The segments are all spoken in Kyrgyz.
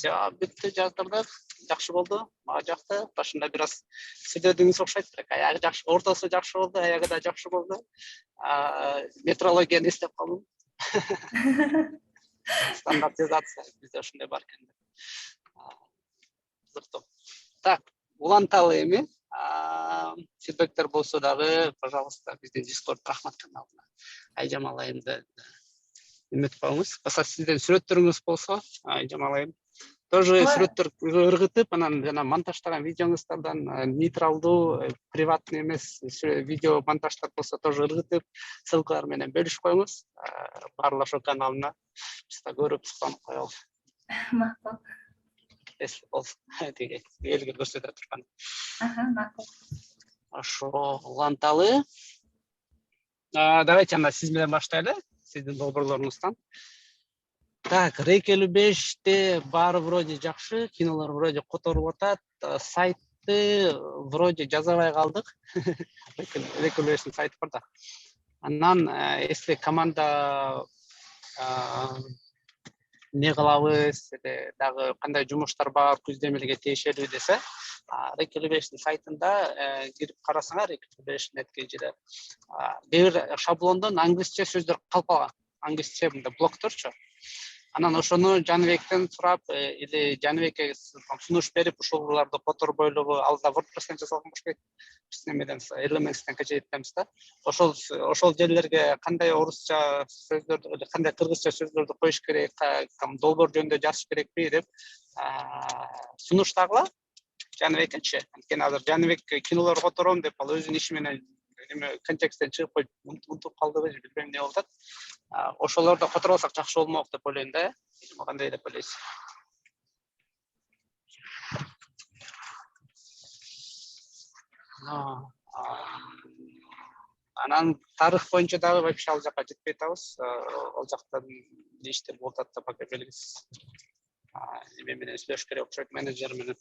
бүттү, жаздырдык, жакшы болду, мага жакты. Башында бир аз сүйлөдүңүз окшойт, бирок аягы жакшы, ортосу жакшы болду, аягы да жакшы болду. Метрологияны эстеп калдым. Стандартизация бизде ушундай бар экен. Кызыктуу. Так, уланталы эми. Фидбэктер болсо дагы, пожалуйста, биздин Discord рахмат каналына. Айжамал айымды эметип коюңуз. Баса сиздин сүрөттөрүңүз болсо, Айжамал айым тоже сүрөттөр ыргытып, анан жана монтаждаган видеоңуздардан нейтралдуу, приватный эмес видео монтаждар болсо тоже ыргытып, ссылкалар менен бөлүшүп коюңуз. Барлашуу каналына биз да көрүп суктанып коелу. Макул. Если болсо, тиги элге көрсөтө турган. Макул. Ошо уланталы. Давайте анда сиз менен баштайлы, сиздин долбоорлоруңуздан. Так, Рейк 55-те баары вроде жакшы, кинолор вроде которулуп атат, сайтты вроде жазабай калдык. Рейк 55-тин сайты бар да. Анан если команда не кылабыз, дагы кандай жумуштар бар күздемелге тиешелүү десе, Рейк 55-тин сайтында кирип карасаңар, Рейк 55-net жерде бир шаблондон англисче сөздөр калып калган. Англисче мында блокторчу. Анан ошону Жаныбектен сурап, или Жаныбекке сунуш берип, ушуларды которбойлугу алда WordPress-тен жасалган болуш керек. Биз немеден Elements-тен качейтебиз да. Ошол жерлерге кандай орусча сөздөрдү, кандай кыргызча сөздөрдү коюш керек, долбоор жөнүндө жазыш керекпи деп сунуштагыла Жаныбекчи. Анткени азыр Жаныбек кинолор котором деп ал өзүнүн иши менен контексттен чыгып коюп унутуп калдыбы, билбейм эмне болуп атат. Ошолорду которобасак жакшы болмок деп ойлойм да. Кандай деп ойлойсуз? Анан тарых боюнча дагы вообще ал жакка жетпей атабыз. Ал жактан иште болуп атат деп пока белгисиз. Эме менен сүйлөшүш керек окшойт, менеджер менен.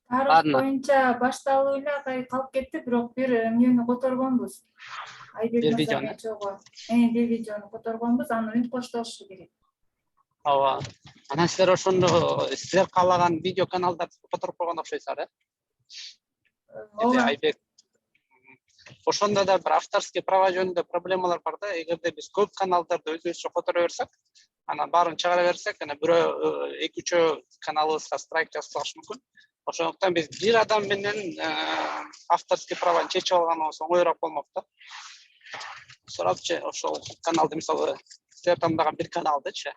Тарых боюнча башталуу эле калып кетти, бирок бир эмнени которгонбуз. Айбек мырзамен чогуу. Бир видеону которгонбуз, аны үн коштолушу керек. Ооба. Анан силер ошондо силер каалаган видео каналдарды которуп койгон окшойсуңар, Айбек. Ошондо да бир авторский права жөнүндө проблемалар бар да. Эгерде биз көп каналдарды өзүбүзчө которо берсек, анан баарын чыгара берсек, анан бирөө 2-3 каналыбызга страйк жазып салышы мүмкүн. Ошондуктан биз бир адам менен авторский праваны чечип алганыбыз оңоюраак болмок да. Сурапчы, ошол каналды мисалы силер тандаган бир каналдычы.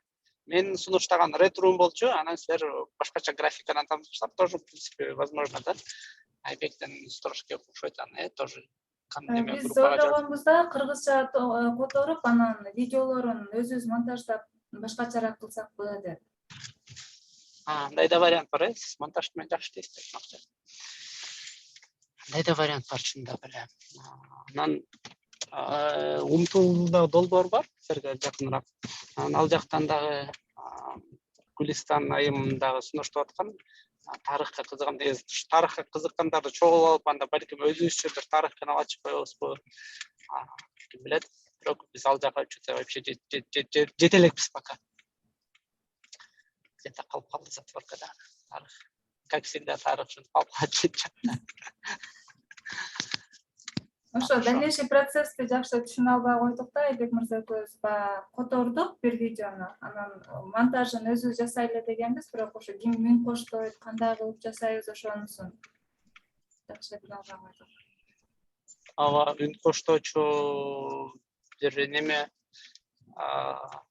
Мен сунуштаган Red Room болчу, анан силер башкача графикадан тандасак, тоже в принципе возможно да. Айбектен сураш керек окшойт, тоже биз ойлогонбуз да, кыргызча которуп, анан видеолорун өзүбүз монтаждап башкачараак кылсакпы деп. Андай да вариант бар, сиз монтаж менен жакшы дейсиз. Андай да вариант бар, чындап эле. Анан умтулда долбоор бар, силерге жакыныраак. Анан ал жактан дагы Гүлистан айым дагы сунуштап аткан. Тарыхка кызыккандарды чогулуп алып, анда балким өзүбүзчө бир тарых канал ачып коебузбу. Ким билет, бирок биз ал жака что-то вообще жете элекпиз пока. Где-то калып калды затворкада тарых. Как всегда, тарых ушинтип калып калат. Ошо дальнейший процессти жакшы түшүнө албай койдук да, Айбек мырза экөөбүз котордук бир видеону, анан монтажын өзүбүз жасайлы дегенбиз, бирок ошо ким үн коштойт, кандай кылып жасайбыз ошонусун жакшы биле албай койдук. Ага, үн коштоочу бир неме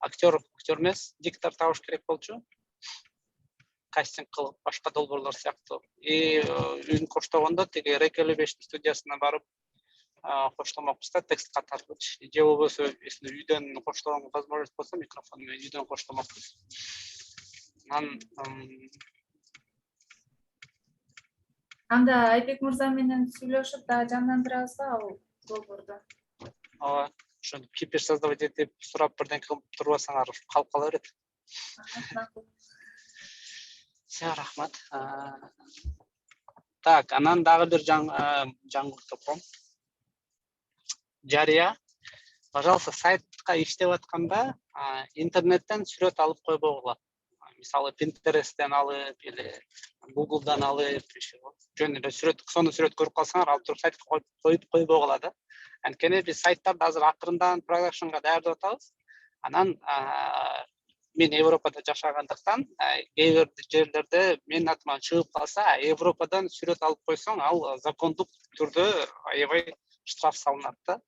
актер эмес, диктор табыш керек болчу. Кастинг кылып башка долбоорлор сыяктуу. Үн коштогондо тиги Рейк 55 студиясына барып коштомокпуз да, текст катаргыч. Же болбосо, если үйдөн коштогонго возможность болсо, микрофон менен үйдөн коштомокпуз. Анда Айбек мырза менен сүйлөшүп да жандандырабызбы ал долбоорду? Ооба, ошону кипиш создавать этип сурап бирдеңке кылып турбасаңар калып кала берет. Все, рахмат. Так, анан дагы бир жаңылык топом. Жария пожалуйста, сайтка иштеп атканда интернеттен сүрөт алып койбогула. Мисалы, Pinterest'ten алып или Google'дан алып, жөнүндө сонун сүрөт көрүп калсаңар, алып туруп сайтка коюп койбогула да. Анткени биз сайттарды азыр акырындан продакшнга даярдап атабыз. Анан мен Европада жашагандыктан, кээ бир жерлерде менин атыма чыгып калса, Европадан сүрөт алып койсоң, ал закондук түрдө аябай штраф салынат да.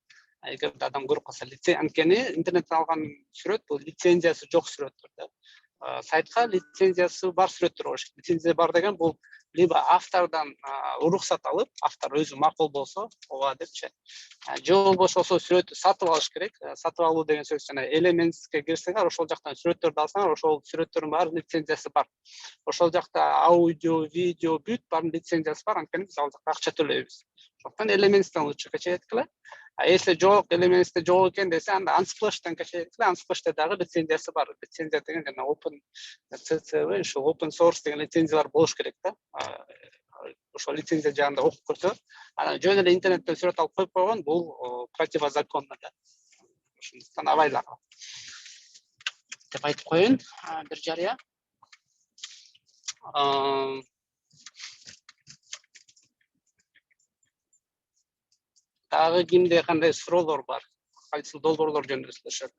Эгер адам көрүп калса, анткени интернеттен алган сүрөт бул лицензиясы жок сүрөттөр да. Сайтка лицензиясы бар сүрөттөр болуш керек. Лицензия бар деген бул либо автордон уруксат алып, автор өзү макул болсо, ооба депчи. Же болбосо ошол сүрөттү сатып алыш керек. Сатып алуу деген сөз жана элементске кирсеңер, ошол жактан сүрөттөрдү алсаңар, ошол сүрөттөрдүн баары лицензиясы бар. Ошол жакта аудио, видео бүт баардын лицензиясы бар, анткени биз ал жакта акча төлөйбүз. Ошондон элементстен лучше качать эткиле. Если жок, элементсте жок экен десе, анда Unsplash-тан качать эткиле. Unsplash-та дагы лицензиясы бар. Лицензия деген жана open CCV, ошо open source деген лицензиялар болуш керек да. Ошол лицензия жагында окуп көрсө, анан жөн эле интернеттен сүрөт алып коюп койгон, бул противозаконно да. Ошондуктан абайлага деп айтып коеюн, бир жарыя. Дагы кимде кандай суроолор бар? Кайсы долбоорлор жөнүндө сүйлөшөт?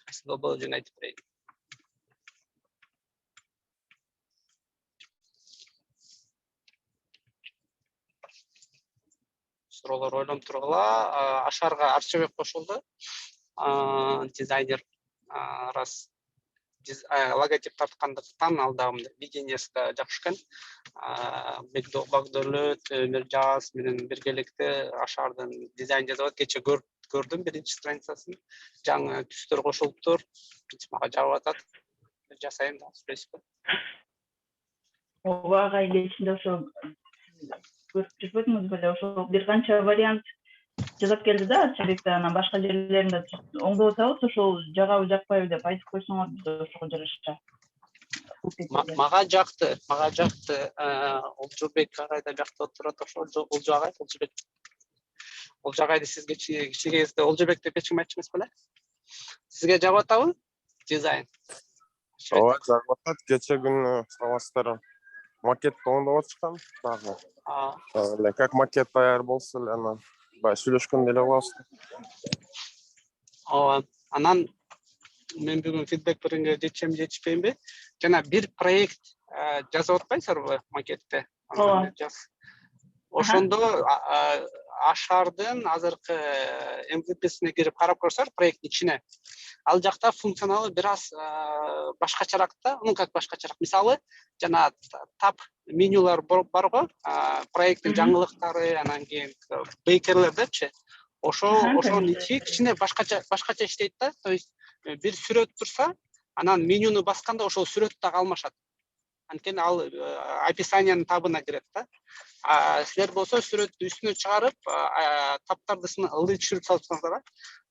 Кайсы долбоор жөнүндө айтып берейин? Суроолор ойлонуп тургула. Ашарга Арчабек кошулду. Дизайнер раз логотип тарткандыктан ал дагы видениясы да жакшы экен. Багдөлөт, Өмүр Жаз менен биргеликте Ашардын дизайн жасап, кече көрдүм биринчи страницасын. Жаңы түстөр кошулуптур. Мага жагып атат. Жасайм да, сүйлөшүп. Ооба, кечинде ошо көрүп жүрбөдүңүз беле, ошо бир канча вариант жасап келди да, Арчабекте, анан башка жерлеринде оңдоп атабыз, ошол жагабы жакпайбы деп айтып койсоңор, биз ошого жараша. Мага жакты. Олжобек агай да жактап турат, ошол Олжобек сизге кичинекейсизде Олжобек деп эч ким айтчу эмес беле? Сизге жагып атабы? Дизайн. Ооба, жагып атат. Кече күнү саластар макетти оңдоп атышкан дагы. Как макет даяр болсо эле анан баягы сүйлөшкөндө эле кылабыз. Ооба. Анан мен бүгүн фидбек беренге жетишпейинби? Жана бир проект жазып атпайсыздарбы макетте? Ошондо Ашардын азыркы MVP-сине кирип карап көрсөңөр проекттин ичине. Ал жакта функционалы бир аз башкачараак да, как башкачараак. Мисалы, жана тап менюлар барго, проекттин жаңылыктары, анан кийин бейкерлер депчи. Ошонун ичи кичине башкача иштейт да. То есть бир сүрөт турса, анан менюну басканда ошол сүрөт дагы алмашат. Анткени ал описаниянын табына кирет да. Силер болсо сүрөттү үстүнө чыгарып, таптарды ылдый түшүрүп салсаңыздар.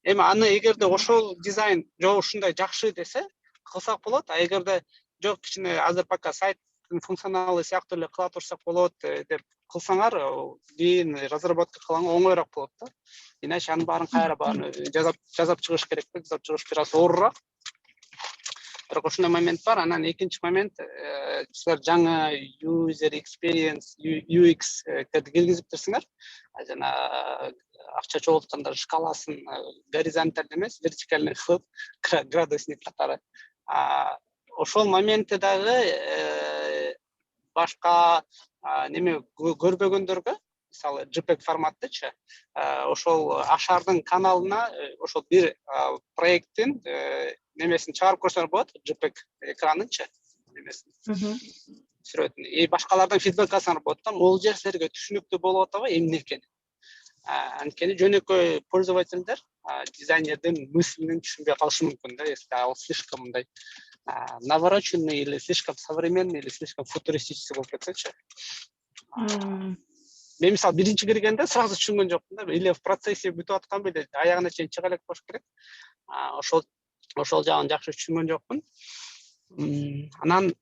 Эми аны эгерде ошол дизайн жок ушундай жакшы десе, кылсак болот. А эгерде жок, кичине азыр пока сайттын функционалы сыяктуу эле кыла турсак болот деп кылсаңар, кийин разработка кылганга оңоюраак болот да. Иначе анын баарын жазап чыгыш керек. Жазап чыгыш бир аз оорураак. Бирок ошондой момент бар. Анан экинчи момент, силер жаңы user experience, UX киргизиптирсиңер. Жана акча чогултканда шкаласын горизонталь эмес, вертикальный кылып, градусник катары. Ошол моментте дагы башка неме көрбөгөндөргө, мисалы JPEG форматтычы, ошол Ашардын каналына ошол бир проекттин немесин чыгарып көрсөңөр болот, JPEG экранынчы немесин. Сүрөтүн. Башкалардан фидбек алсаңар болот да, могул жер силерге түшүнүктүү болуп атабы, эмне экен. Анткени жөнөкөй пользовательдер дизайнердин мыслин түшүнбөй калышы мүмкүн да, если ал слишком мындай навороченный или слишком современный или слишком футуристический болуп кетсечи. Мен мисалы биринчи киргенде сразу түшүнгөн жокмун да, или в процессе бүтүп аткан беле, аягына чейин чыга элек болуш керек. Ошол жагын жакшы түшүнгөн жокмун. Анан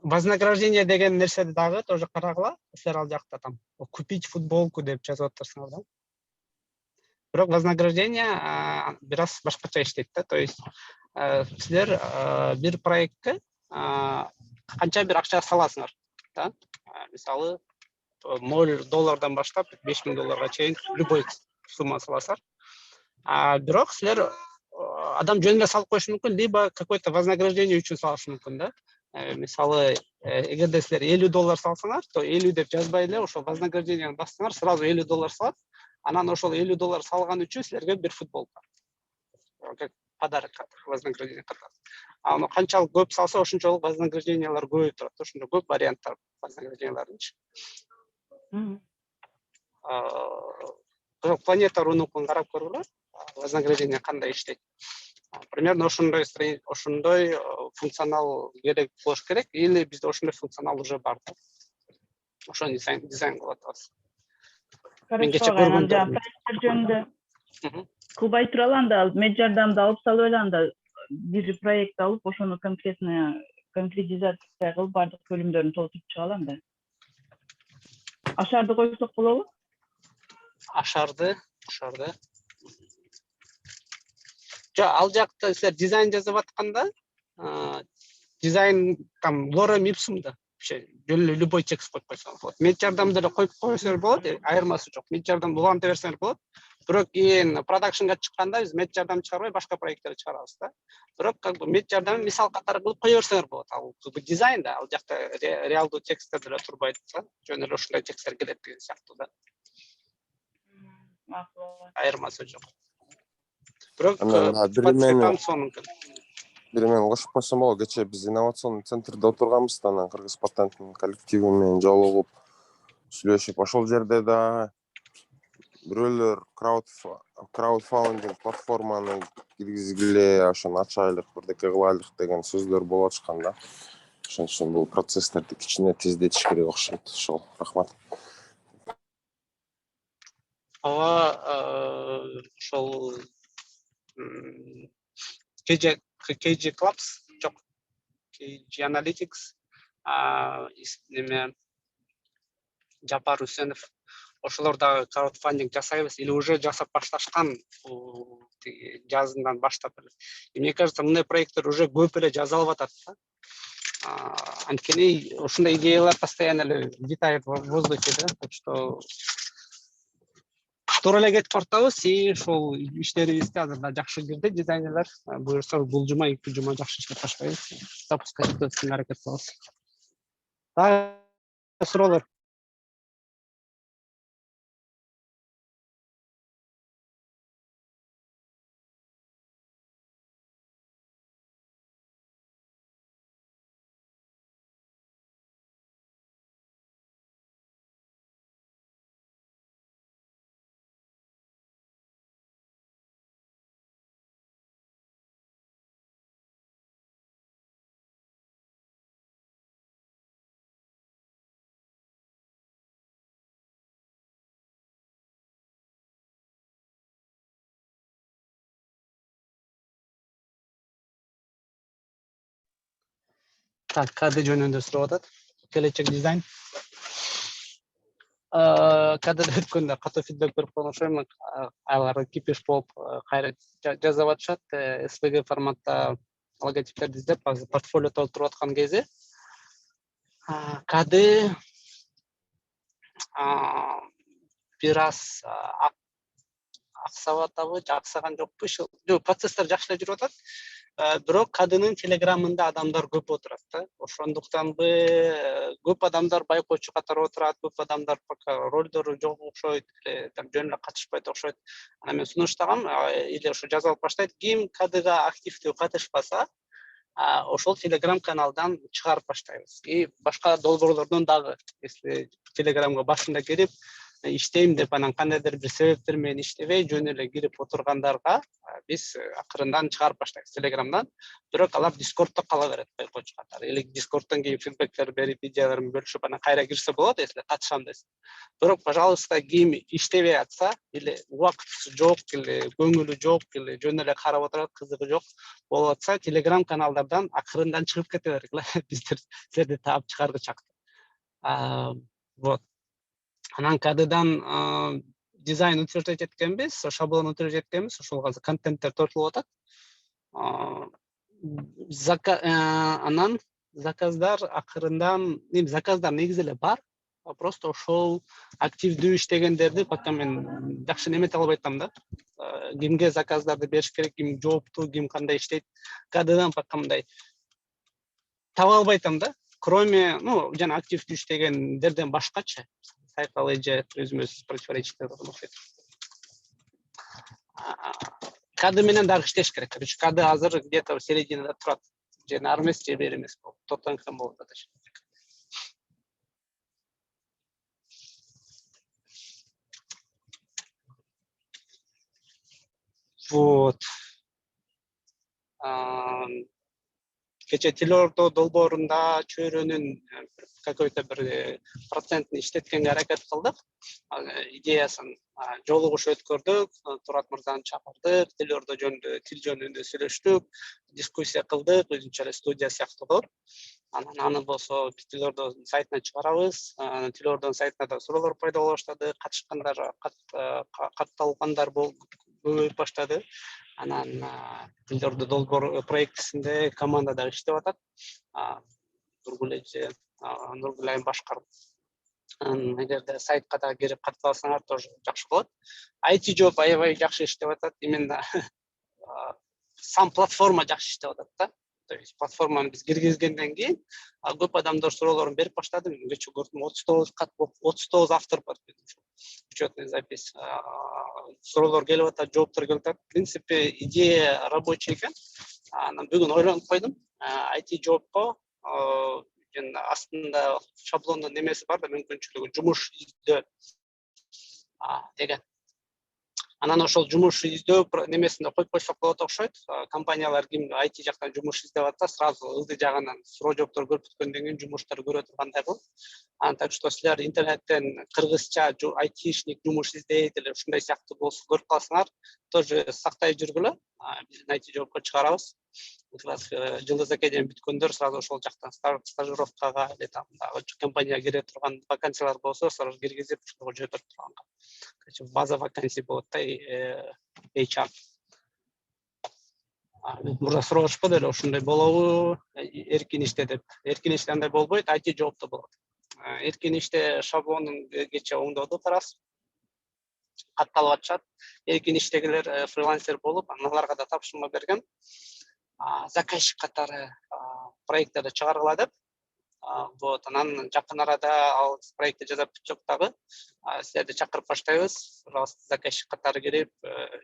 вознаграждение деген нерседи дагы тоже карагыла. Силер ал жакта там купить футболку деп жазып атырсыңар да. бирок вознаграждение бир аз башкача иштейт да. То есть силер бир проектке канча бир акча саласыңар да. Мисалы $0 баштап $5000 чейин любой сумма саласыңар. Бирок силер адам жөн эле салып коюшу мүмкүн, либо какое-то вознаграждение үчүн салышы мүмкүн да. Мисалы, эгерде силер $50 салсаңар, то 50 деп жазбай эле ошол вознаграждениени бассаңар, сразу $50 салат. Анан ошол $50 салган үчүн силерге бир футболка. Как подарок вознаграждение катары. Аны канчалык көп салса, ошончолук вознаграждениялар көбөйүп турат. Ошондо көп варианттар вознаграждениялардынчы. Планета рунукун карап көргүлөр. Вознаграждение кандай иштейт. Примерно ошондой функционал керек болуш керек, или бизде ошондой функционал уже бар да. Ошону дизайн кылып атабыз. Мен кече көргөндөрүм жөнүндө кылбай туралы анда мед жардамды алып салып эле анда бир проект алып ошону конкретизация кылып бардык бөлүмдөрүн толтуруп чыгалы анда. Ашарды койсок болобу? Ашарды. Ал жакта силер дизайн жазып атканда, дизайн там лора мипсумда любой текст коюп койсоңуз болот. Мед жардамды эле коюп койсоңуз болот, айырмасы жок. Мед жардам уланта берсеңер болот. Бирок кийин продакшнга чыкканда биз мед жардам чыгарбай башка проекттерди чыгарабыз да. Бирок как бы мед жардамды мисал катары кылып кое берсеңер болот. Ал как бы дизайн да, ал жакта реалдуу тексттер деле турбайт да. Жөн эле ошондой тексттер келет деген сыяктуу да. Айырмасы жок. Бирок бир мен кошуп койсом болот. Кече биз инновационный центрде отурганбыз да, анан кыргыз патенттин коллективи менен жолугуп сүйлөшүп, ошол жерде да бирөөлөр краудфандинг платформаны киргизгиле, ошону ачайлык, бирдеке кылайлык деген сөздөр болуп атышкан да. Ошон үчүн бул процесстерди кичине тездетиш керек окшойт. Ошол, рахмат. Ошол KG Clubs, KG Analytics, Жапар Үсенов, ошолор дагы краудфандинг жасайбыз или уже жасап башташкан жазындан баштап эле. Мне кажется, мындай проекттер уже көп эле жазалып атат да. Анткени ушундай идеялар постоянно эле витает в воздухе да, так что туура эле кетип баратабыз. И ошол иштерибизде азыр да жакшы кирди дизайнерлер. Буюрса бул жума 2 жума жакшы иштеп баштайбыз. Запускка жеткизүүгө аракет кылабыз. Дагы суроолор? Так, каде жөнүндө сурап атат. Келечек дизайн. Кадыр өткөндө катуу фидбек берип койгон окшойм. Алар кипиш болуп кайра жазып атышат. SVG форматта логотиптерди издеп, азыр портфолио толтуруп аткан кези. Кады бир аз аксап атабы, аксаган жокпу? Жок, процесстер жакшы эле жүрүп атат. Бирок кадынын телеграмында адамдар көп отурат да. Ошондуктанбы көп адамдар байкоочу катары отурат, көп адамдар пока ролдору жок окшойт, жөн эле катышпайт окшойт. Анан мен сунуштагам, или ошо жазалып баштайт, ким кадыга активдүү катышпаса, ошол телеграм каналдан чыгарып баштайбыз. И башка долбоорлордон дагы, если телеграмга башында кирип иштейм деп анан кандайдыр бир себептер менен иштебей жөн эле кирип отургандарга биз акырындан чыгарып баштайбыз телеграмдан. Бирок алар дискордто кала берет байкоочу катары. Или дискордтон кийин фидбектер берип, идеяларын бөлүшүп анан кайра кирсе болот, если катышам десе. Бирок, пожалуйста, ким иштебей атса, или убакыты жок, или көңүлү жок, или жөн эле карап отурат, кызыгы жок болуп атса, телеграм каналдардан акырындан чыгып кете бергиле. Биздер силерди таап чыгаргычак. Вот. Анан кадыдан дизайн утверждать эткенбиз, шаблон утверждать эткенбиз, ошол азыр контенттер тартылып атат. Анан заказдар акырындан, заказдар негизи эле бар, просто ошол активдүү иштегендерди пока мен жакшы немете албай атам да. Кимге заказдарды бериш керек, ким жооптуу, ким кандай иштейт, кадыдан пока мындай таба албай атам да. Кроме, жана активдүү иштегендерден башкачы, сайкал эже өзүмүз противоречить болуп атат. Кады менен дагы иштеш керек. Короче, кады азыр где-то в середине турат. Же нары эмес, же бери эмес болуп. Тоттонгем болуп атат. Вот. Кече Тилордо долбоорунда Чөйрөнүн какой-то бир процентин иштеткенге аракет кылдык. Идеясын жолугушуу өткөрдүк, Турат мырзаны чакырдык, Тилордо жөнүндө, тил жөнүндө сүйлөштүк, дискуссия кылдык, өзүнчө эле студия сыяктуу болуп. Анан аны болсо биз Тилордонун сайтына чыгарабыз. Тилордонун сайтына да суроолор пайда боло баштады, катышкандар, катталгандар көбөйүп баштады. Анан Тилордо долбоор проектисинде команда да иштеп атат. Нургүл эже, Нургүл айым башкарып. Эгерде сайтка да кирип каттала алсаңар тоже жакшы болот. IT жоп аябай жакшы иштеп атат. Именно сам платформа жакшы иштеп атат да. То есть платформаны биз киргизгенден кийин көп адамдар суроолорун берип баштады. Мен кече көрдүм 39 автор бар. Учетный запись. Суроолор келип атат, жооптор келип атат. В принципе, идея рабочий экен. Анан бүгүн ойлонуп койдум. IT жопко астында шаблондун немеси бар да, мүмкүнчүлүгү жумуш издөө деген. Анан ошол жумуш издөө немесинде коюп койсок болот окшойт. Компаниялар ким IT жактан жумуш издеп атса, сразу ылдый жагынан суроо жооптор көрүп бүткөндөн кийин жумуштар көрө тургандай болуп. Так что силер интернеттен кыргызча айтишник жумуш издейт эле ушундай сыяктуу болсо көрүп калсаңар, тоже сактай жүргүлө. Биздин IT жоопко чыгарабыз. Жылдыз академия бүткөндөр сразу ошол жактан стажировкага или там компанияга кире турган вакансиялар болсо, сразу киргизип ошого жөнөтүп турганга. Короче, база вакансий болот да, HR. Мурда суроошподу эле ошондой болобу, эркин иште деп. Эркин иште андай болбойт, IT жоопто болот. Эркин иште шаблонун кече оңдоду карас. Катталып атышат. Эркин иштегилер фрилансер болуп, аналарга да тапшырма берген. Заказчик катары проекттерди чыгаргыла деп. Вот, анан жакын арада ал проектти жасап бүтсөк дагы, силерди чакырып баштайбыз. Заказчик катары кирип,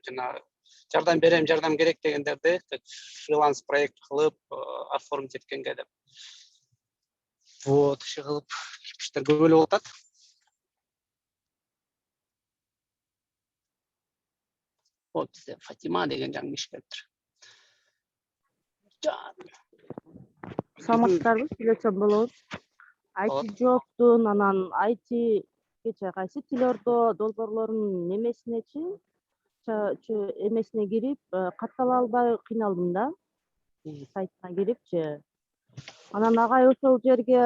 жана жардам берем, жардам керек дегендерди фриланс проект кылып, оформить эткенге деп. Вот, иши кылып, иштер көп эле болуп атат. Вот, бизде Фатима деген жаңы иш келиптир. Саламатсыздарбы, сүйлөсөм болобу? IT жоптун, анан IT кече кайсы Тилордо долбоорлорунун немесинечи, эмесине кирип, каттала албай кыйналдым да. Сайтына кирипчи. Анан агай ошол жерге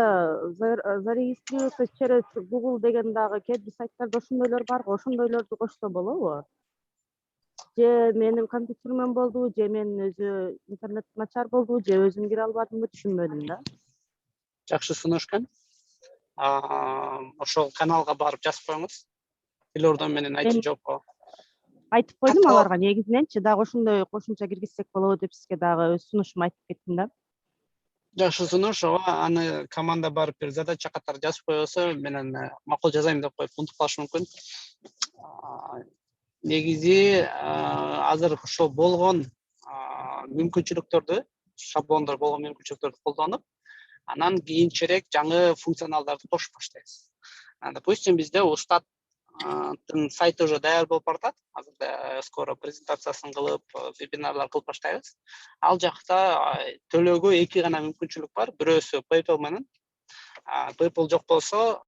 зарегистрироваться через Google деген дагы кээ бир сайттарда ошондойлор бар го, ошондойлорду кошсо болобу? Же менин компьютеримден болду, же менин өзү интернет начар болду, же өзүм кире албадымбы, түшүнбөдүм да. Жакшы сунуш экен. Ошол каналга барып жазып коюңуз. Тилордо менен IT жопко. Айтып койдум аларга негизиненчи, дагы ошондой кошумча киргизсек болобу деп сизге дагы өз сунушумду айтып кеттим да. Жакшы сунуш, аны команда барып бир задача катары жазып койсо, менен макул жазайм деп коюп унутуп калышы мүмкүн. Негизи азыр ошол болгон мүмкүнчүлүктөрдү, шаблондор болгон мүмкүнчүлүктөрдү колдонуп, анан кийинчерээк жаңы функционалдарды кошуп баштайбыз. Допустим, бизде Устаттын сайты уже даяр болуп баратат. Азыр скоро презентациясын кылып, вебинарлар кылып баштайбыз. Ал жакта төлөөгө эки гана мүмкүнчүлүк бар. Бирөөсү PayPal менен. PayPal жок болсо,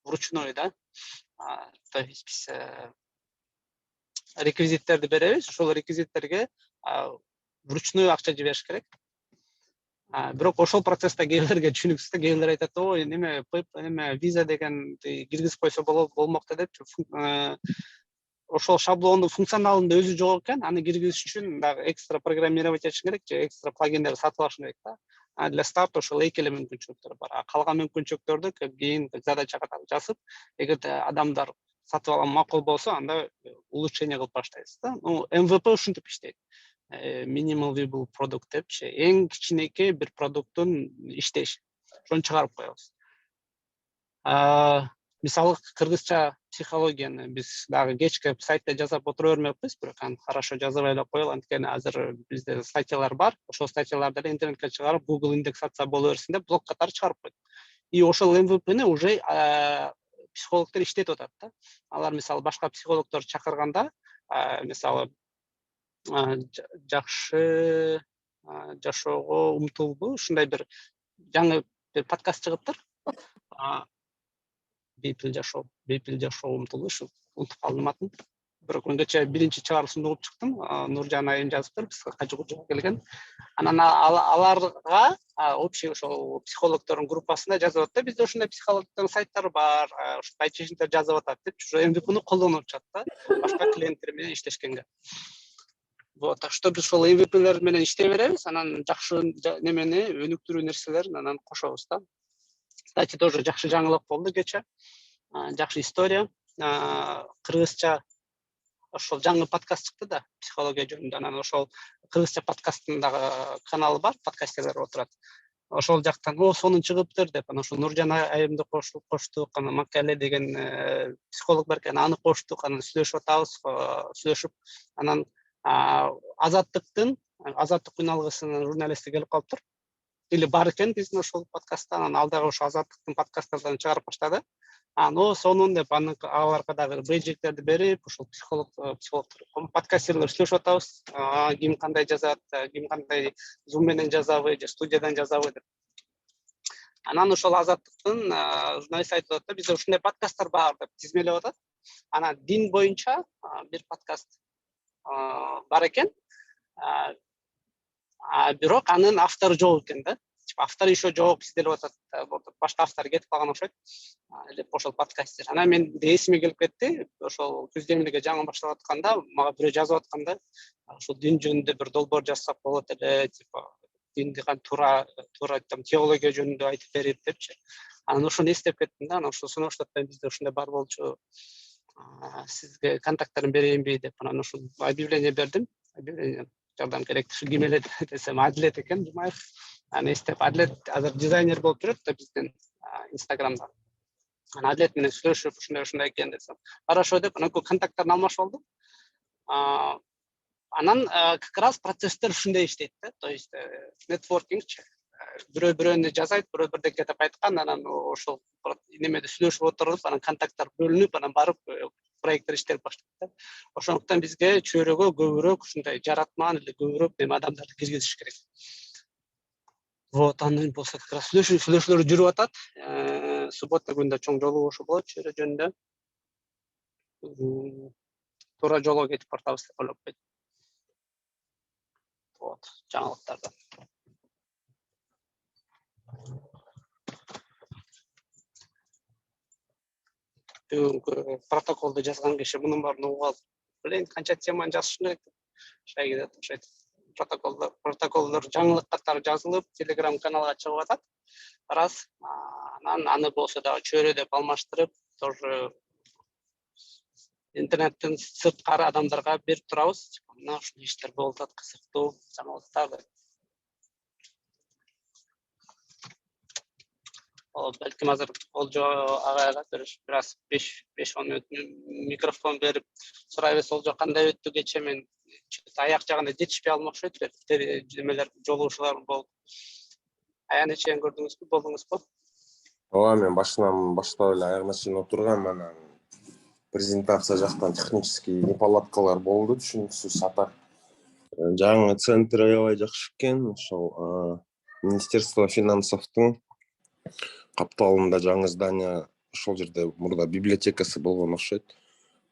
вручную, да. То есть биз реквизиттерди беребиз, ошол реквизиттерге вручную акча жибериш керек. Бирок ошол процессте кээ бирлерге түшүнүксүз да, кээ бирлер айтат, ой, неме виза деген киргизип койсо болмокто депчи. Ошол шаблондун функционалында өзү жок экен, аны киргизиш үчүн дагы экстра программировать этиш керек же экстра плагиндерди сатып алыш керек да. Для старта ошол эки эле мүмкүнчүлүктөр бар. Калган мүмкүнчүлүктөрдү кийин задача катары жазып, эгерде адамдар сатып алган макул болсо, анда улучшение кылып баштайбыз да. MVP ушинтип иштейт. Minimal viable product депчи, эң кичинекей бир продукттун иштеши. Ошону чыгарып коебуз. Мисалы, кыргызча психологияны биз дагы кечке сайтта жазып отура бермекпиз, бирок аны хорошо жазып айлап коелу, анткени азыр бизде статьялар бар. Ошол статьяларды интернетке чыгарып, Google индексация боло берсин деп блог катары чыгарып койдук. И ошол MVP-ни уже психологдор иштетип атат да. Алар мисалы башка психологдор чакырганда, мисалы жакшы жашоого умтулбу, ушундай бир жаңы бир подкаст чыгыптыр. Бейпил жашоо умтулуу, ушу унутуп калдым атын. Бирок кече биринчи чыгарылышын угуп чыктым. Нуржан айым жазыптыр, бизге качуу келген. Анан аларга общий ошол психологдордун группасында жазып атат да, бизде ушундай психологдордун сайттары бар, ушундай чечимдер жазып атат деп, ушу MVP-ни колдонуп жатат да, башка клиенттер менен иштешкенге. Вот, так что биз ошол MVP-лер менен иштей беребиз, анан жакшы немени, өнүктүрүү нерселерин анан кошобуз да. Кстати, тоже жакшы жаңылык болду кече. Жакшы история. Кыргызча ошол жаңы подкаст чыкты да, психология жөнүндө. Анан ошол кыргызча подкасттындагы каналы бар, подкастерлер отурат. Ошол жактан сонун чыгыптыр деп, анан ошол Нуржан айымды коштук, анан Макале деген психолог бар экен, аны коштук, анан сүйлөшүп атабыз, сүйлөшүп, анан Азаттык үналгысынын журналисти келип калыптыр. Или бар экен биздин ошол подкастта, анан ал дагы ошол Азаттыктын подкасттарын чыгарып баштады. Сонун деп аларга дагы бейджиктерди берип, ошол психологдор, подкастерлер сүйлөшүп атабыз. Ким кандай жазат, ким кандай зум менен жазабы же студиядан жазабы деп. Анан ошол Азаттыктын журналисти айтып атат да, бизде ушундай подкасттар бар деп тизмелеп атат. Анан дин боюнча бир подкаст бар экен. Бирок анын автору жок экен да. Автор еще жок, бизде деп атат. Башка автор кетип калган окшойт. Эле ошол подкастер. Анан мен эсиме келип кетти. Ошол күздө эмнеге жаңы баштап атканда, мага бирөө жазып атканда, ошол дин жөнүндө бир долбоор жазсак болот эле, типа динди туура там теология жөнүндө айтып берип депчи. Анан ошону эстеп кеттим да, анан ошону оштоттон бизде ушундай бар болчу. Сизге контакттарын берейинби деп, анан ошол объявление бердим. Объявление жардам керек. Ушу ким эле десем, Адлет экен, Жумаев. Аны эстеп, Адлет азыр дизайнер болуп жүрөт да биздин Инстаграмда. Анан Адлет менен сүйлөшүп, ушундай экен десем, хорошо деп, анан контакттарын алмашып болдум. Анан как раз процесстер ушундай иштейт да, то есть нетворкингчи. Бирөө бирөөнү жазайт, бирөө бирдеке деп айткан, анан ошол немеде сүйлөшүп отуруп, анан контакттар бөлүнүп, анан барып проекттер иштелип баштайт да. Ошондуктан бизге Чөйрөгө көбүрөөк ушундай жаратман эле көбүрөөк неме адамдарды киргизиш керек. Вот, андан болсо как раз сүйлөшүүлөр жүрүп атат. Суббота күндө чоң жолугушуу болот Чөйрө жөнүндө. Туура жолго кетип бартабыз деп ойлоп койдум. Вот, жаңылыктардан. Бүгүнкү протоколду жазган киши мунун баарын угуп алып, блин, канча теманы жазышым керек деп шайгиде окшойт. Протоколдор жаңылык катары жазылып, Telegram каналга чыгып атат. Раз, анан аны болсо дагы Чөйрө деп алмаштырып, тоже интернеттен сырткары адамдарга берип турабыз. Мына ушундай иштер болуп атат, кызыктуу жаңылыктар. Балким азыр Олжо агайга бир аз 5-10 мүнөт микрофон берип сурай берсе, Олжо кандай өттү кече, мен аяк жагында жетишпей алым окшойт, немелер жолугушуулар болуп. Аягына чейин көрдүңүзбү, болдуңузбу? Ооба, мен башынан баштап эле аягына чейин отургам, анан презентация жактан технический неполадкалар болду, түшүнүксүз атак. Жаңы центр аябай жакшы экен, ошол Министерство финансовдун капталында жаңы здание, ошол жерде мурда библиотекасы болгон окшойт.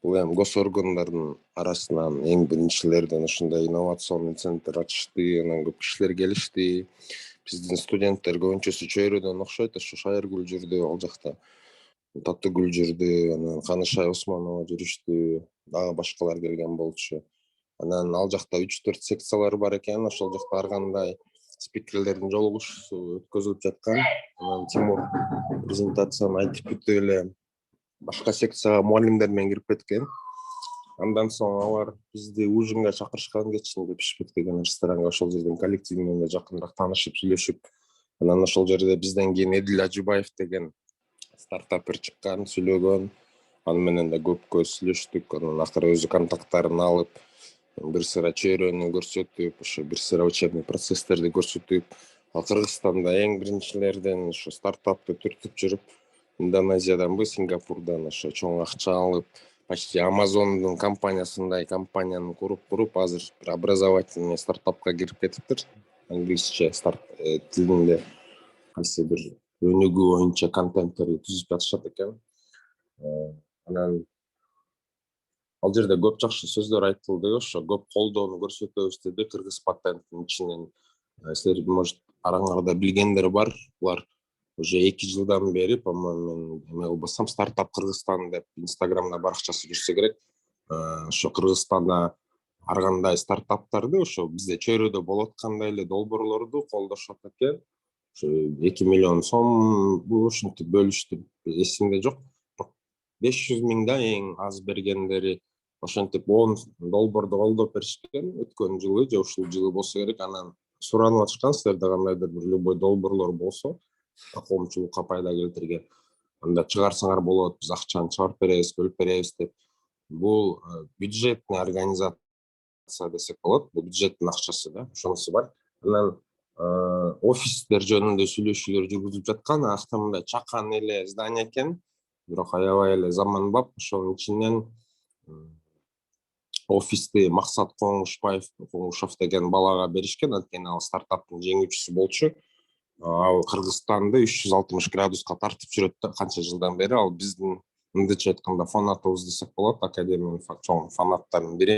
Бул эми госоргандардын арасынан эң биринчилерден ушундай инновационный центр ачышты, анан көп кишилер келишти. биздин студенттер көбүнчөсү Чөйрөдөн окшойт, ошо Шайыргүл жүрдү, ал жакта Таттыгүл жүрдү, анан Канышай Османова жүрүштү, дагы башкалар келген болчу. Анан ал жакта 3-4 секциялар бар экен, ошол жакта ар кандай спикерлердин жолугушуусу өткөзүлүп жаткан. Анан Тимур презентацияны айтып бүтүп эле башка секцияга маалымдар менен кирип кеткен. Андан соң алар бизди ужинга чакырышкан, кечинде пишпек деген ресторанга, ошол жерден коллектив менен жакыныраак таанышып, сүйлөшүп, анан ошол жерде бизден кийин Эдил Ажыбаев деген стартапер чыккан, сүйлөгөн. Аны менен да көпкө сүйлөштүк. Анан акыры өзү контакттарын алып, бир сыра Чөйрөнү көрсөтүп, ошо бир сыра учебный процесстерди көрсөтүп, ал Кыргызстанда эң биринчилерден ошо стартапты түртүп жүрүп, Индонезияданбы, Сингапурдан ошо чоң акча алып, почти Амазондун компаниясындай компанияны куруп, азыр бир образовательный стартапка кирип кетиптир. Англисче тилинде кайсы бир өнүгүү боюнча контенттерди түзүп жатышат экен. Анан ал жерде көп жакшы сөздөр айтылды, ошо көп колдоону көрсөтөбүз деди. Кыргыз патенттин ичинен силер может араңарда билгендер бар. Булар уже 2 жылдан бери, по-моему, эме кылбасам, стартап Кыргызстан деп Инстаграмда баракчасы жүрсө керек. Ошо Кыргызстанда ар кандай стартаптарды ошо бизде Чөйрөдө болуп аткандай эле долбоорлорду колдошот экен. Ошо 2 миллион сом ушинтип бөлүштү, эсимде жок. 500 000 да эң аз бергендери, ошентип 10 долбоордо колдоп беришкен өткөн жылы же ушул жылы болсо керек. Анан суранып атышкан, силерде кандайдыр бир любой долбоорлор болсо, коомчулукка пайда келтирген, анда чыгарсаңар болот, биз акчаны чыгарып беребиз, бөлүп беребиз деп. Бул бюджетный организация десек болот, бул бюджеттин акчасы да, ошонусу бар. Анан офистер жөнүндө сүйлөшүүлөр жүргүзүлүп жаткан, акта мындай чакан эле здание экен, бирок аябай эле заманбап. Ошонун ичинен офисти Максат Коңушов деген балага беришкен, анткени ал стартаптын жеңүүчүсү болчу. Ал Кыргызстанды 360 градуска тартып жүрөт да, канча жылдан бери. Ал биздин мындыча айтканда фанатыбыз десек болот, академиянын чоң фанаттарынын бири.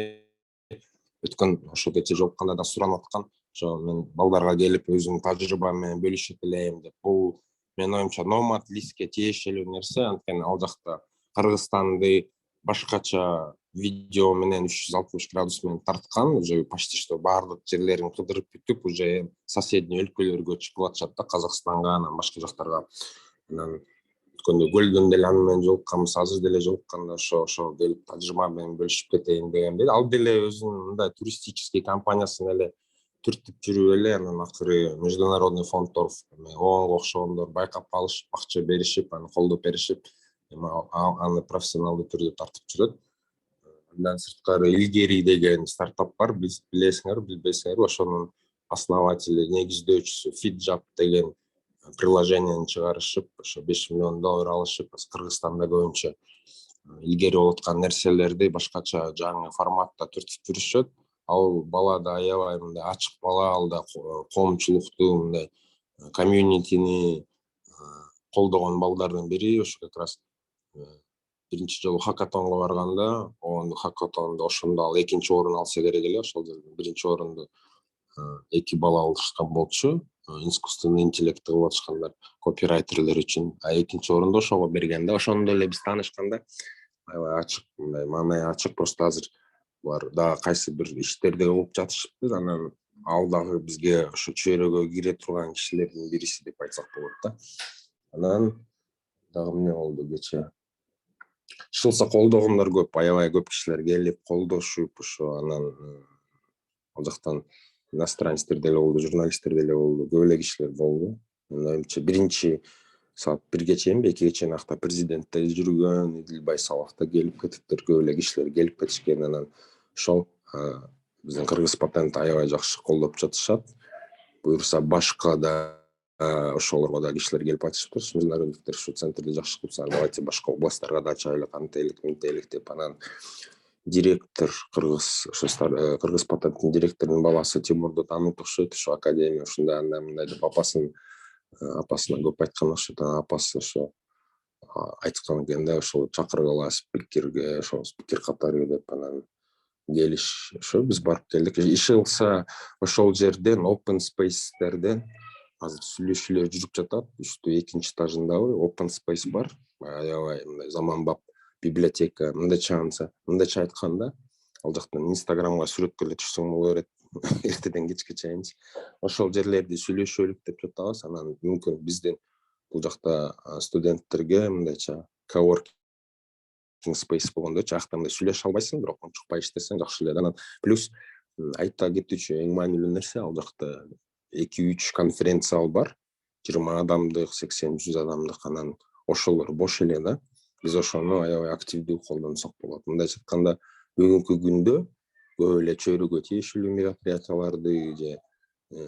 Өткөн ошо кече жолукканда да суранып аткан, ошо мен балдарга келип өзүмдүн тажрыйбам менен бөлүшүп элем деп. Бул менин оюмча номад листке тиешелүү нерсе, анткени ал жакта Кыргызстанды башкача видео менен 360 градус менен тарткан, уже почти что баардык жерлерин кыдырып бүтүп, уже соседний өлкөлөргө чыгып атышат да, Казакстанга, анан башка жактарга. Анан өткөндө көлдөн деле аны менен жолукканбыз, азыр деле жолукканда ошо келип тажрыйба менен бөлүшүп кетейин деген бели. Ал деле өзүнүн мындай туристический компаниясын эле түртүп жүрүп эле, анан акыры международный фонддор, ООНго окшогондор байкап алышып, акча беришип, аны колдоп беришип, аны профессионалдуу түрдө тартып жүрөт. Андан сырткары Илгери деген стартап бар, билесиңерби, билбейсиңерби, ошонун основатели, негиздөөчүсү Фиджап деген приложениени чыгарышып, ошо 5 миллион доллар алышып, Кыргызстанда көбүнчө илгери болуп аткан нерселерди башкача жаңы форматта түртүп жүрүшөт. Ал бала да аябай мындай ачык бала, ал да коомчулукту, мындай комьюнитини колдогон балдардын бири. Ошо как раз биринчи жолу хакатонго барганда, хакатондо ошондо ал 2-чи орун алса керек эле, ошол жерде 1-чи орунду 2 бала алышкан болчу. Искусственный интеллектти кылып атышкандар, копирайтерлер үчүн. 2-чи орунду ошого берген да. Ошондо эле биз таанышканда аябай ачык, мындай маанай ачык. Просто азыр булар дагы кайсы бир иштерди кылып жатышпыз. Анан ал дагы бизге ошо Чөйрөгө кире турган кишилердин бириси деп айтсак болот да. Анан дагы эмне болду кече? Ишылса колдогондор көп, аябай көп кишилер келип колдошуп, ошо анан ал жактан иностранецтер деле болду, журналисттер деле болду, көп эле кишилер болду. Менимче биринчи саат 1ге чейинби, 2ге чейин акта президент да жүргөн, Эдил Байсалов да келип кетиптир, көп эле кишилер келип кетишкен. Анан ошол биздин Кыргыз патент аябай жакшы колдоп жатышат. Буюрса башка да ошолорго да кишилер келип айтышыптыр. Международниктер ушу центрди жакшы кылсаң, давайте башка областтарга да ачайлык, антейлик, минтейлик деп. Анан директор Кыргыз патенттин директорунун баласы Тимурду таанып окшойт, ошо академия ушундай андай мындай деп апасына көп айткан окшойт. Апасы ошо айткан экен да, ошол чакыргыла спикерге, ошо спикер катары деп. Анан келиш, ошо биз барып келдик. Ишылса ошол жерден open space'терден азыр сүйлөшүүлөр жүрүп жатат. Үстү 2-нчи этажындабы open space бар. Аябай мындай заманбап библиотека, мындайча айтканда, ал жактан Инстаграмга сүрөткө эле түшсөң боло берет. Эртеден кечке чейинчи. Ошол жерлерди сүйлөшөлүк деп жатабыз. Анан мүмкүн биздин бул жакта студенттерге мындайча coworking space болгондочу акта мындай сүйлөшө албайсың, бирок чукпай иштесең жакшы эле. Анан плюс айта кетүүчү эң маанилүү нерсе, ал жакта 2-3 конференция зал бар. 20 адамдык, 80-100 адамдык, анан ошолор бош эле да. Биз ошону аябай активдүү колдонсок болот. Мындайча айтканда, бүгүнкү күндө көп эле чөйрөгө тиешелүү мероприятияларды же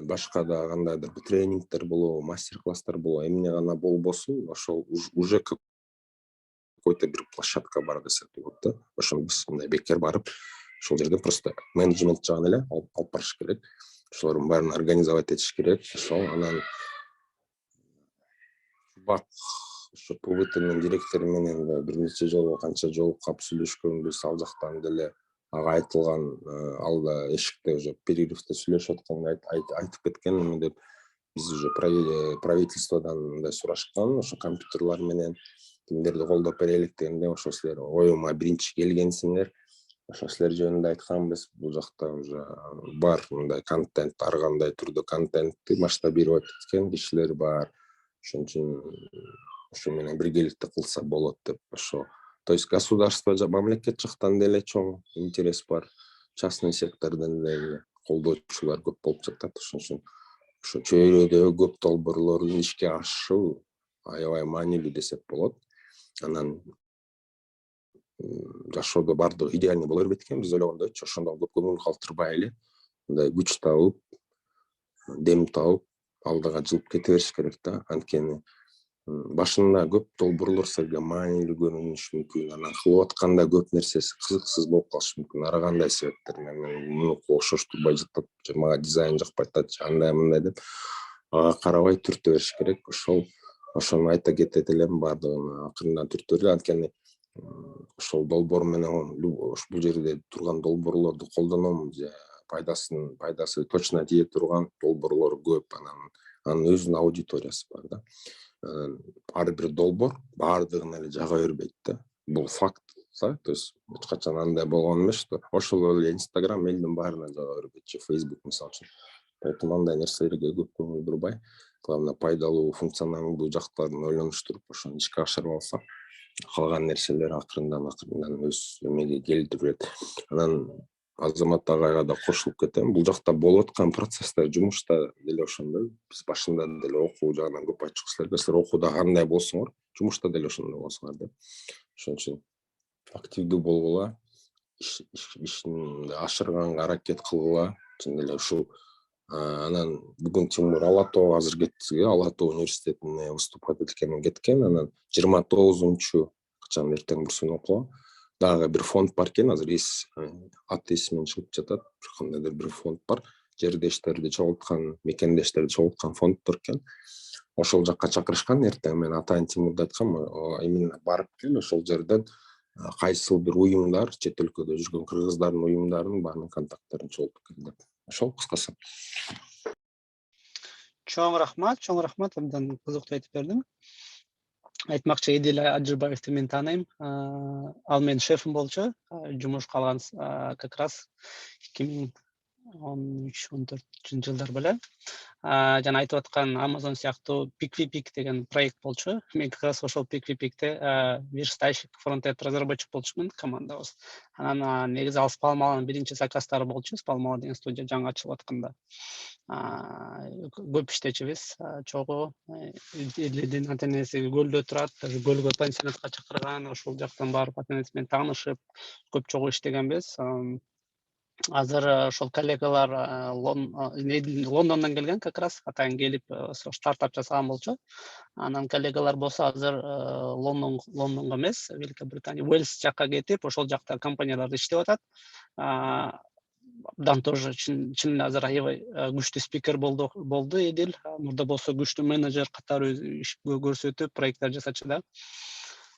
башка да кандайдыр тренингдер болобу, мастер-класстар болобу, эмне гана болбосун, ошол уже какой-то бир площадка бар десек болот да. Ошону биз мындай бекер барып, ошол жерден просто менеджмент жагын эле алып барыш керек. Ошолордун баарын организовать этиш керек. Ошол анан бак ошо ПВТнын директору менен бир нече жолу канча жолугуп сүйлөшкөнбүз, ал жактан деле ага айтылган, ал да эшикте уже перерывте сүйлөшүп атканда айтып кеткен эме деп, биз уже правительстводон мындай сурашкан, ошо компьютерлар менен кимдерди колдоп берелик дегенде, ошо силер оюма биринчи келгенсиңер. Ошо силер жөнүндө айтканбыз. Бул жакта уже бар мындай контент, ар кандай түрдө контентти масштабировать эткен кишилер бар. Ошон үчүн ошо менен биргеликте кылса болот деп. Ошо, то есть государство, мамлекет жактан деле чоң интерес бар, частный сектордон деле колдоочулар көп болуп жатат. Ошон үчүн ошо чөйрөдө көп долбоорлордун ишке ашышы аябай маанилүү десек болот. Анан жашоодо бардыгы идеальный боло бербейт экен, биз ойлогондойчу. Ошондон көп көңүл калтырбай эле, мындай күч табып, дем табып, алдыга жылып кете бериш керек да. Анткени башында көп долбоорлор силерге маанилүү көрүнүшү мүмкүн, анан кылып атканда көп нерсеси кызыксыз болуп калышы мүмкүн. Ар кандай себептерден муну окшоштурбай жатат, же мага дизайн жакпай атат, же андай мындай деп ага карабай түртө бериш керек. Ошону айта кетет элем, бардыгын акырындан түртө берели. Анткени ошол долбоор менен бул жерде турган долбоорлорду колдоном же пайдасы точно тие турган долбоорлор көп. Анын өзүнүн аудиториясы бар да. Ар бир долбоор бардыгына эле жага бербейт да. Бул факт да. То есть эч качан андай болгон эмес, что ошол эле Инстаграм элдин баарына жага бербейт же Facebook мисалы үчүн. Поэтому андай нерселерге көп көңүл бурбай, главное пайдалуу, функционалдуу жактарын ойлонуштуруп, ошону ишке ашырып алсак, калган нерселер акырындан өз эмеге келип берет. Анан Азамат агайга да кошулуп кетем. Бул жакта болуп аткан процесстер жумушта деле ошондой. Биз башында деле окуу жагынан көп айттык силерге. Силер окууда кандай болсоңор, жумушта деле ошондой болсоңор деп. Ошон үчүн активдүү болгула, ишин ашырганга аракет кылгыла. Чын эле ушул анан бүгүн Тимур Ала Тоо азыр кетти, Ала Тоо университетине выступать эткенин кеткен. Анан 29-чу качан эртең бурсун окула. Дагы бир фонд бар экен, азыр ат эсимен чыгып жатат. Кандайдыр бир фонд бар. Жердештерди чогулткан, мекендештерди чогулткан фонддор экен. Ошол жакка чакырышкан. Эртең мен атайын Тимурду айткам, именно барып кел, ошол жерден кайсыл бир уюмдар, чет өлкөдө жүргөн кыргыздардын уюмдарынын баарынын контакттарын чогултуп кел деп. Ошол кыскасы. Чоң рахмат, абдан кызыктуу айтып бердиң. Айтмакчы, Эдил Ажыбаевди мен тааныйм. Ал менин шефим болчу. Жумушка алган как раз 2013-14 жылдар беле. Жана айтып аткан Amazon сыяктуу Pick деген проект болчу. Мен как раз ошол Pick'те верстальщик, фронтенд разработчик болчумун командабыз. Анан негизи ал Спалмаланын биринчи заказдары болчу. Спалмала деген студия жаңы ачылып атканда. Көп иштечүбүз, чогуу элдин ата-энеси көлдө турат, көлгө пансионатка чакырган, ошол жактан барып ата-энеси менен таанышып, көп чогуу иштегенбиз. Азыр ошол коллегалар Лондондон келген, как раз атайын келип стартап жасаган болчу. Анан коллегалар болсо азыр Лондонго эмес, Великобритания, Уэльс жакка кетип, ошол жакта компанияларда иштеп атат. Абдан тоже чын азыр аябай күчтүү спикер болду Эдил. Мурда болсо күчтүү менеджер катары иш көрсөтүп, проекттер жасачу да.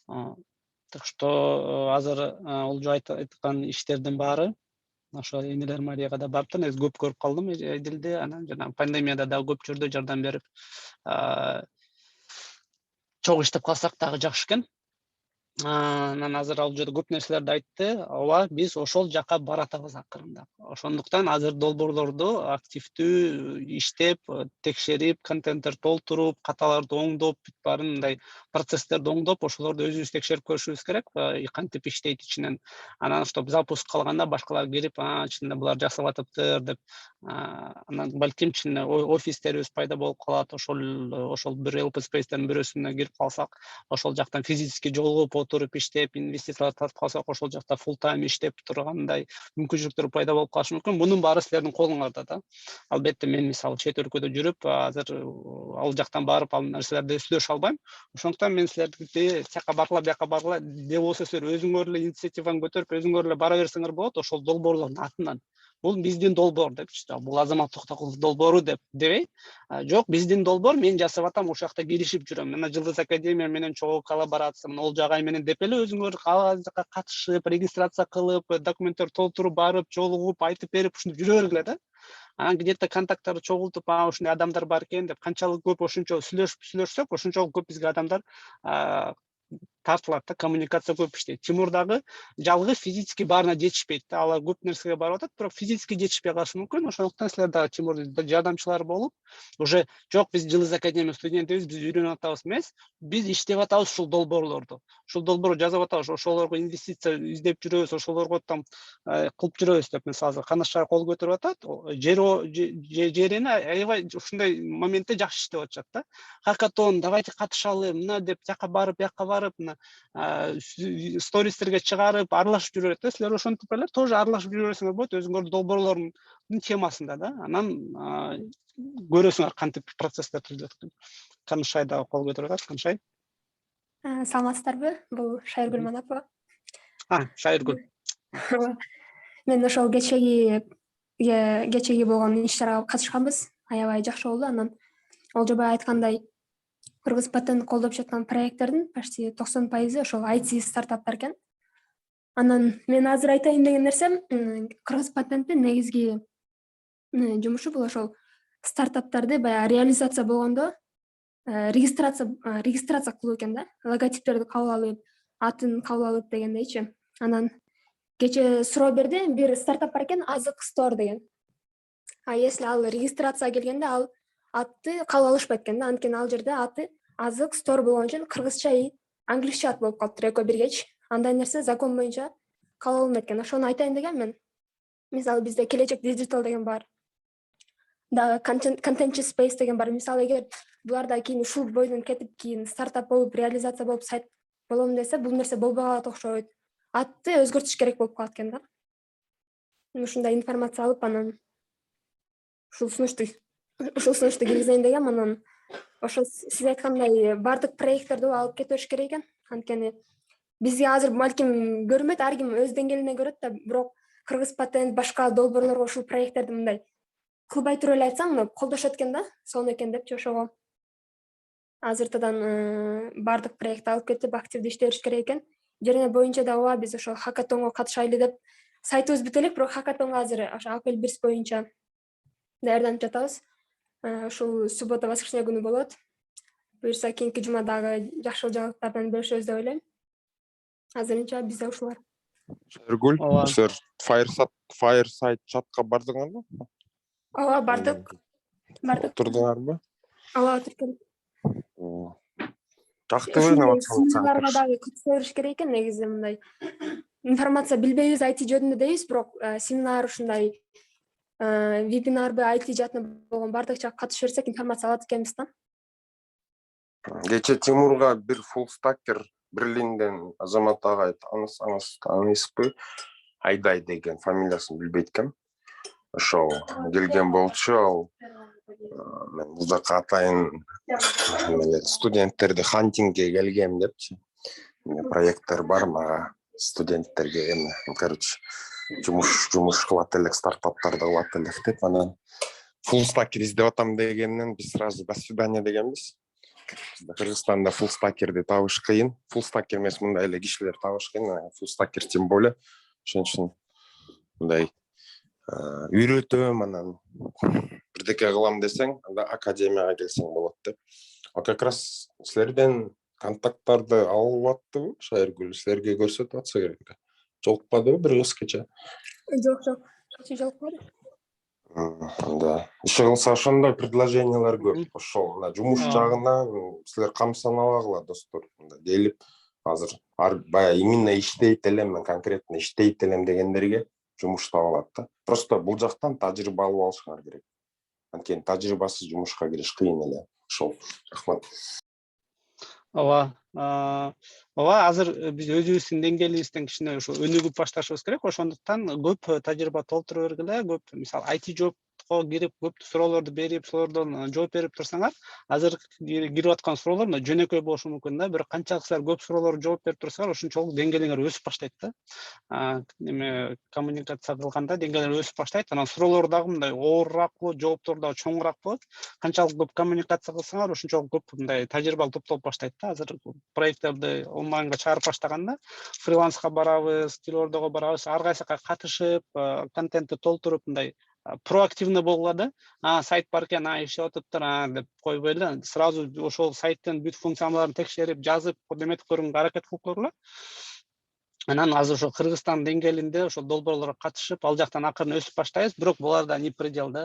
Так что азыр ол айткан иштердин баары ошо энелер Марияга да барыптыр, негизи көп көрүп калдым Эдилди, анан жана пандемияда дагы көп жерде жардам берип, чогуу иштеп калсак дагы жакшы экен. Анан азыр ал жерде көп нерселерди айтты. Ооба, биз ошол жака баратабыз акырында. Ошондуктан азыр долбоорлорду активдүү иштеп, текшерип, контенттер толтуруп, каталарды оңдоп, баарын мындай процесстерди оңдоп, ошолорду өзүбүз текшерип көрүшүбүз керек. Кантип иштейт ичинен. Анан чтобы запуск кылганда башкалар кирип, чынында булар жасап атыптыр деп, анан балким чын офистерибиз пайда болуп калат. Ошол бир open space'тердин бирөөсүнө кирип калсак, ошол жактан физически жолугуп отуруп иштеп, инвестициялар тартып калсак, ошол жакта full time иштеп тургандай мүмкүнчүлүктөр пайда болуп калышы мүмкүн. Мунун баары силердин колуңарда да. Албетте мен мисалы чет өлкөдө жүрүп, азыр ал жактан барып ал нерселерди сүйлөшө албайм. Ошондуктан мен силерди тияка баргыла, бияка баргыла деп болсо силер өзүңөр эле инициативаны көтөрүп, өзүңөр эле бара берсеңер болот, ошол долбоорлордун атынан. Бул биздин долбоор депчи, бул Азамат Токтокулов долбоору деп дебей, жок, биздин долбоор, мен жасап атам, ошол жакта киришип жүрөм. Мына Жылдыз академия менен чогуу коллаборация, Олжо агай менен деп эле өзүңөр ал жака катышып, регистрация кылып, документтер толтуруп, барып, жолугуп, айтып берип, ушинтип жүрө бергиле да. Анан где-то контакттарды чогултуп, ушундай адамдар бар экен деп, канчалык көп ошончо сүйлөшсөк, ошончо көп бизге адамдар тартылат да, коммуникация көп иштейт. Тимур дагы жалгыз физически баарына жетишпейт да, алар көп нерсеге барып атат, бирок физически жетишпей калышы мүмкүн. Ошондуктан силер дагы Тимурдун жардамчылары болуп, уже жок, биз Жылдыз академия студентибиз, биз үйрөнүп атабыз эмес, биз иштеп атабыз ушул долбоорлорду. Ушул долбоорду жазып атабыз, ошолорго инвестиция издеп жүрөбүз, ошолорго там кылып жүрөбүз деп, мисалы Канашча кол көтөрүп атат, жерине аябай ушундай моментте жакшы иштеп атышат да. Хакатон, давайте катышалы, мына деп, жака барып, бияка барып, мына стористерге чыгарып, аралашып жүрөт да. Силер ошентип эле тоже аралашып жүрөсүңөр болот, өзүңөр долбоорлордун темасында да. Анан көрөсүңөр кантип процесстер түзүлөт экен. Канышай дагы кол көтөрүп атат, Канышай. Саламатсыздарбы? Бул Шайыргүл Манапова. Шайыргүл. Мен ошол кечеги болгон иш-чарага катышканбыз. Аябай жакшы болду. Анан Олжобай айткандай, Кыргыз патент колдоп жаткан проекттердин почти 90% ошол IT стартаптар экен. Анан мен азыр айтайын деген нерсем, Кыргыз патенттин негизги жумушу бул ошол стартаптарды баягы реализация болгондо регистрация кылуу экен да. Логотиптерди кабыл алып, атын кабыл алып дегендейчи. Анан кече суроо берди, бир стартап бар экен, Азык Store деген. Если ал регистрация келгенде ал атты кабыл алышпайт экен да, анткени ал жерде аты Азык Store болгон үчүн кыргызча и англисча ат болуп калыптыр экөө биргечи. Андай нерсе закон боюнча кабыл алынбайт экен. Ошону айтайын деген мен. Мисалы бизде келечек диджитал деген бар. Дагы контент space деген бар. Мисалы эгер буларда кийин ушул бойдон кетип кийин стартап болуп, реализация болуп, сайт болом десе, бул нерсе болбой калат окшойт. Атты өзгөртүш керек болуп калат экен да. Ушундай информация алып, анан ушул сунушту киргизейин дегем. Анан ошо сиз айткандай бардык проекттерди алып кетиш керек экен. Анткени бизге азыр балким көрүнбөйт, ар ким өз деңгээлине көрөт да, бирок Кыргыз патент башка долбоорлорго ушул проекттерди мындай кылбай туруп эле айтсаң, мына колдошот экен да, сонун экен депчи. Ошого азыртадан бардык проектти алып кетип активдүү иштей бериш керек экен. Жерине боюнча да ооба, биз ошол хакатонго катышайлы деп сайтыбыз бүт элек, бирок хакатонго азыр ошо апрель 1 боюнча даярданып жатабыз. Ушул суббота, воскресенье күнү болот. Буюрса кийинки жума дагы жакшы жаңылыктардан бөлүшөбүз деп ойлойм. Азырынча бизде ушулар. Шайыргүл, силер Fire сайт чатка бардыңарбы? Ооба, бардык. Отурдуңарбы? Ооба, отурдум. Жактыбы инновациялык центрларга дагы катыша бериш керек экен, негизи мындай информация билбейбиз IT жөнүндө дейбиз, бирок семинар ушундай вебинарбы, IT жаатында болгон бардык жака катышып берсек информация алат экенбиз да. Кече Тимурга бир full stacker Берлинден Азамат агай таанысызбы? Айдай деген фамилиясын билбейт экем. Ошол келген болчу, ал мен бул жака атайын студенттерди хантингге келгем депчи. Проекттер бар мага студенттерге эми, короче, жумуш кылат элек, стартаптарды кылат элек деп, анан full stacker издеп атам дегеннен биз сразу до свидания дегенбиз. Бизде Кыргызстанда full stackerди табыш кыйын. Full stacker эмес, мындай эле кишилер табыш кыйын, full stacker тем более. Ошон үчүн мындай үйрөтөм, анан бирдеке кылам десең, анда академияга келсең болот деп. Как раз силерден контакттарды алып аттыбы, Шайыргүл, силерге көрсөтүп атса керек да. Жолукпадыбы бир кыз кече? Жок, кече жолукпады. Анда иши кылса ошондой предложениялар көп. Ошол мына жумуш жагынан силер камсанабагыла достор, мында келип азыр баягы именно иштейт элем, мен конкретно иштейт элем дегендерге жумуш таба алат да. Просто бул жактан тажрыйба алып алышыңар керек. Анткени тажрыйбасыз жумушка кириш кыйын эле. Ошол. Рахмат. Ооба, азыр биз өзүбүздүн деңгээлибизден кичине ошо өнүгүп башташыбыз керек. Ошондуктан көп тажрыйба толтура бергиле, көп мисалы IT жобко кирип, көп суроолорду берип, солордон жооп берип турсаңар, азыр кирип аткан суроолор жөнөкөй болушу мүмкүн да, бирок канчалык силер көп суроолорго жооп берип турсаңар, ошончолук деңгээлиңер өсүп баштайт да. Эме коммуникация кылганда деңгээлиңер өсүп баштайт. Анан суроолор дагы мындай оорураак болот, жооптор дагы чоңураак болот. Канчалык көп коммуникация кылсаңар, ошончолук көп мындай тажрыйба топтолуп баштайт да. Азыр проекттерди онлайнга чыгарып баштаганда фриланска барабыз, телеордого барабыз, ар кайсыга катышып, контентти толтуруп мындай проактивный болгула да. Сайт бар экен, иштеп атыптыр, деп койбой эле, сразу ошол сайттын бүт функцияларын текшерип, жазып, эметип көргөнгө аракет кылып көргүлө. Анан азыр ошо Кыргызстан деңгээлинде ошо долбоорлорго катышып, ал жактан акырын өсүп баштайбыз, бирок булар да не предел да.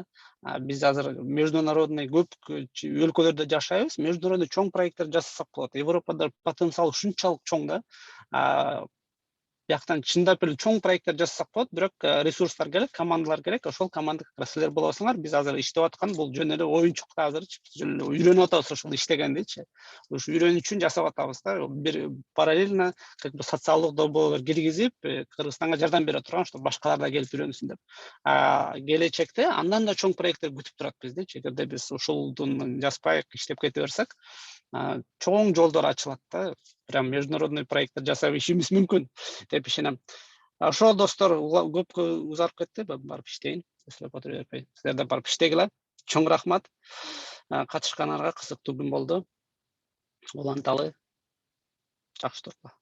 Биз азыр международный көп өлкөлөрдө жашайбыз, международный чоң проекттер жасасак болот. Европада потенциал ушунчалык чоң да. Бияктан чындап эле чоң проекттер жасасак болот, бирок ресурстар керек, командалар керек. Ошол команда как раз силер болосуңар. Биз азыр иштеп аткан бул жөн эле оюнчук да, азыр үйрөнүп атабыз ошол иштегендичи. Ушу үйрөнүү үчүн жасап атабыз да. Бир параллельно как бы социалдык долбоорлор киргизип, Кыргызстанга жардам бере турган, что башкалар да келип үйрөнсүн деп. Келечекте андан да чоң проекттер күтүп турат биздичи. Эгерде биз ушулдун жазбай иштеп кете берсек, чоң жолдор ачылат да. Прям международный проекттер жасап ишибиз мүмкүн деп ишенем. Ошол достор, көп узарып кетти, барып иштейин. Силер отура бербей. Силер да барып иштегиле. Чоң рахмат. Катышкандарга кызыктуу күн болду. Уланталы. Жакшы тургула.